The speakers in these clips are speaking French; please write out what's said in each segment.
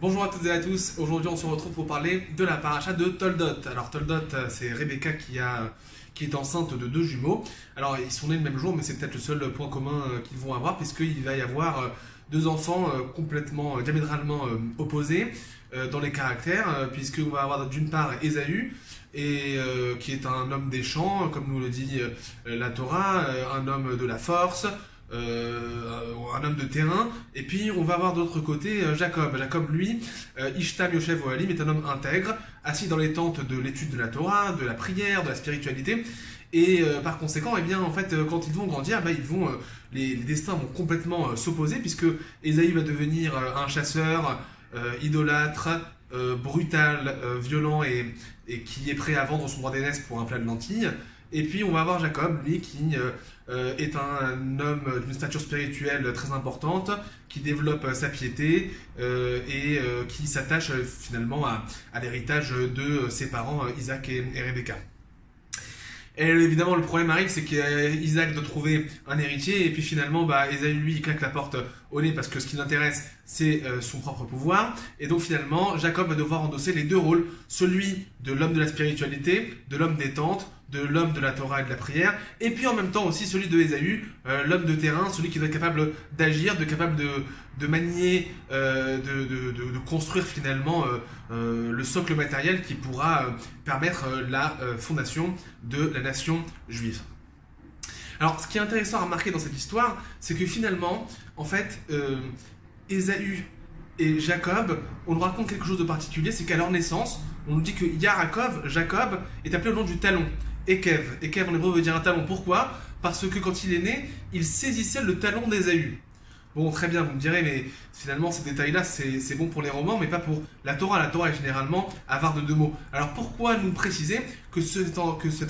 Bonjour à toutes et à tous, aujourd'hui on se retrouve pour parler de la paracha de Toldot. Alors Toldot, c'est Rebecca qui est enceinte de deux jumeaux. Alors ils sont nés le même jour, mais c'est peut-être le seul point commun qu'ils vont avoir, puisqu'il va y avoir deux enfants complètement, diamétralement opposés dans les caractères, puisqu'on va avoir d'une part Ésaü, qui est un homme des champs, comme nous le dit la Torah, un homme de la force, un homme de terrain, et puis on va avoir de l'autre côté Jacob. Jacob, lui, Ishtam Yoshev Ohalim, est un homme intègre, assis dans les tentes de l'étude de la Torah, de la prière, de la spiritualité, et par conséquent, eh bien, en fait, quand ils vont grandir, les destins vont complètement s'opposer, puisque Ésaü va devenir un chasseur, idolâtre, brutal, violent, et qui est prêt à vendre son droit d'aînesse pour un plat de lentilles. Et puis on va avoir Jacob, lui, qui est un homme d'une stature spirituelle très importante, qui développe sa piété et qui s'attache finalement à l'héritage de ses parents, Isaac et Rebecca. Et évidemment, le problème arrive, c'est qu'Isaac doit trouver un héritier, et puis finalement, Ésaü, lui, il claque la porte au nez, parce que ce qui l'intéresse, c'est son propre pouvoir. Et donc finalement, Jacob va devoir endosser les deux rôles, celui de l'homme de la spiritualité, de l'homme des tentes, de l'homme de la Torah et de la prière, et puis en même temps aussi celui de Ésaü, l'homme de terrain, celui qui doit être capable d'agir, capable de manier, de construire finalement le socle matériel qui pourra permettre la fondation de la nation juive. Alors, ce qui est intéressant à remarquer dans cette histoire, c'est que finalement, en fait, Ésaü et Jacob, on nous raconte quelque chose de particulier, c'est qu'à leur naissance, on nous dit que Jacob, est appelé au nom du talon. Ekev en hébreu veut dire un talon. Pourquoi? Parce que quand il est né, il saisissait le talon d'Ésaü. Bon, très bien, vous me direz, mais finalement, ces détails-là, c'est bon pour les romans, mais pas pour la Torah. La Torah est généralement avare de deux mots. Alors pourquoi nous préciser que cet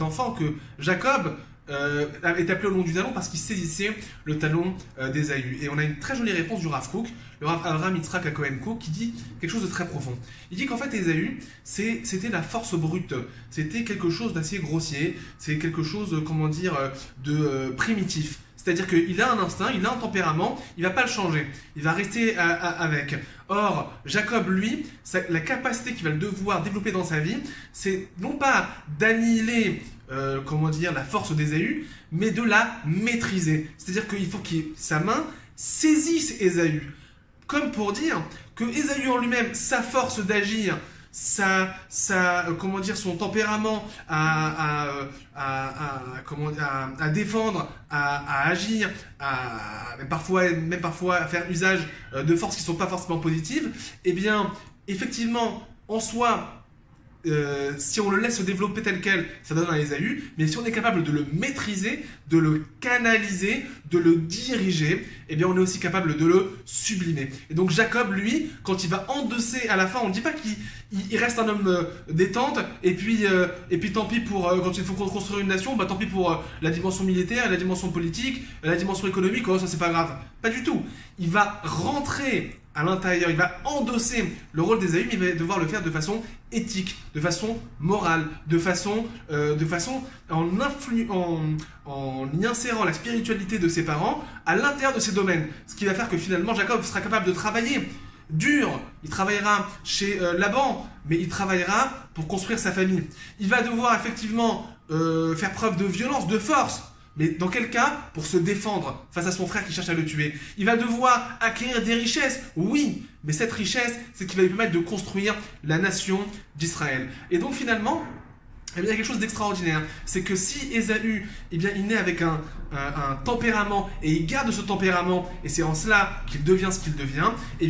enfant, que Jacob, est appelé au nom du talon? Parce qu'il saisissait le talon d'Ésaü. Et on a une très jolie réponse du Rav Kook, le Rav Avraham Yitzhak HaKohen Kook, qui dit quelque chose de très profond. Il dit qu'en fait Ésaü, c'était la force brute, c'était quelque chose d'assez grossier, c'est quelque chose, de primitif. C'est-à-dire qu'il a un instinct, il a un tempérament, il ne va pas le changer, il va rester avec. Or, Jacob, lui, la capacité qu'il va devoir développer dans sa vie, c'est non pas d'annihiler la force d'Ésaü, mais de la maîtriser. C'est-à-dire qu'il faut que sa main saisisse Ésaü. Comme pour dire que Ésaü en lui-même, sa force d'agir, son tempérament à défendre, à agir, même parfois à faire usage de forces qui ne sont pas forcément positives, eh bien, effectivement, en soi, si on le laisse se développer tel quel, ça donne un Ésaü, mais si on est capable de le maîtriser, de le canaliser, de le diriger, eh bien on est aussi capable de le sublimer. Et donc Jacob, lui, quand il va endosser à la fin, on ne dit pas qu'il reste un homme détente, et puis tant pis pour, quand il faut construire une nation, tant pis pour la dimension militaire, la dimension politique, la dimension économique, ça c'est pas grave. Pas du tout. Il va rentrer à l'intérieur, il va endosser le rôle d'Ésaü, mais il va devoir le faire de façon éthique, de façon morale, de façon en y insérant la spiritualité de ses parents à l'intérieur de ces domaines. Ce qui va faire que finalement Jacob sera capable de travailler dur, il travaillera chez Laban, mais il travaillera pour construire sa famille. Il va devoir effectivement faire preuve de violence, de force. Mais dans quel cas? Pour se défendre face à son frère qui cherche à le tuer. Il va devoir acquérir des richesses, oui, mais cette richesse, c'est ce qui va lui permettre de construire la nation d'Israël. Et donc finalement, il y a quelque chose d'extraordinaire, c'est que si Ésaü, il naît avec un tempérament, et il garde ce tempérament, et c'est en cela qu'il devient ce qu'il devient, et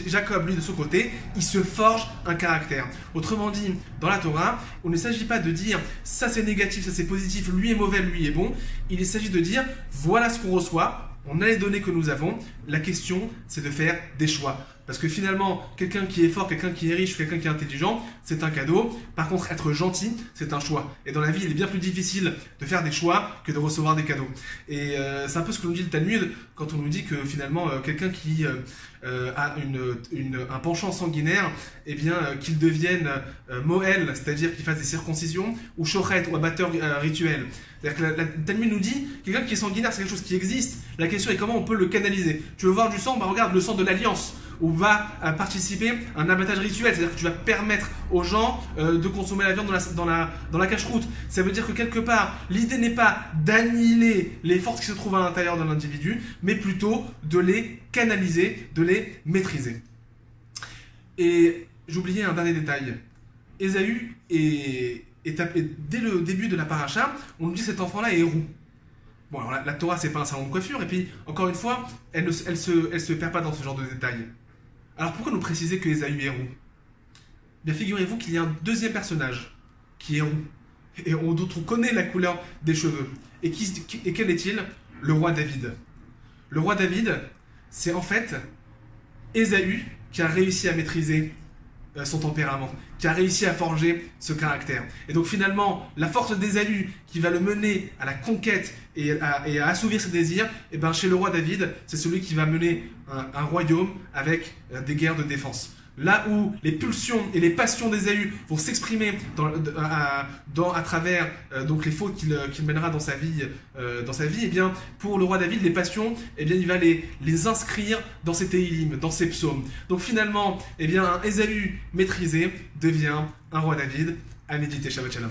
Jacob, lui, de son côté, il se forge un caractère. Autrement dit, dans la Torah, on ne s'agit pas de dire ça c'est négatif, ça c'est positif, lui est mauvais, lui est bon. Il s'agit de dire voilà ce qu'on reçoit, on a les données que nous avons, la question c'est de faire des choix. Parce que finalement, quelqu'un qui est fort, quelqu'un qui est riche, quelqu'un qui est intelligent, c'est un cadeau. Par contre, être gentil, c'est un choix. Et dans la vie, il est bien plus difficile de faire des choix que de recevoir des cadeaux. Et c'est un peu ce que nous dit le Talmud quand on nous dit que finalement, quelqu'un qui a un penchant sanguinaire, qu'il devienne Moël, c'est-à-dire qu'il fasse des circoncisions, ou Shochet, ou abatteur rituel. C'est-à-dire que le Talmud nous dit, quelqu'un qui est sanguinaire, c'est quelque chose qui existe. La question est comment on peut le canaliser. Tu veux voir du sang? Regarde le sang de l'alliance. ou va participer à un abattage rituel, c'est-à-dire que tu vas permettre aux gens de consommer la viande dans la cache-croûte. Ça veut dire que quelque part, l'idée n'est pas d'annihiler les forces qui se trouvent à l'intérieur de l'individu, mais plutôt de les canaliser, de les maîtriser. Et j'oubliais un dernier détail. Ésaü dès le début de la paracha, on nous dit que cet enfant-là est héros. Bon, alors la Torah, c'est pas un salon de coiffure, et puis, encore une fois, elle se perd pas dans ce genre de détails. Alors pourquoi nous préciser que Ésaü est roux? Bien, figurez-vous qu'il y a un deuxième personnage qui est roux, et dont on connaît la couleur des cheveux. Et quel est-il? Le roi David. Le roi David, c'est en fait Ésaü qui a réussi à maîtriser son tempérament, qui a réussi à forger ce caractère. Et donc finalement, la force d'Ésaü qui va le mener à la conquête et à assouvir ses désirs, et ben chez le roi David, c'est celui qui va mener un royaume avec des guerres de défense. Là où les pulsions et les passions d'Ésaü vont s'exprimer à travers donc les fautes qu'il mènera dans sa vie, et bien pour le roi David, les passions, et bien il va les inscrire dans ses Téhilim, dans ses psaumes. Donc finalement, et bien un Ésaü maîtrisé devient un roi David. À méditer. Shabbat Shalom.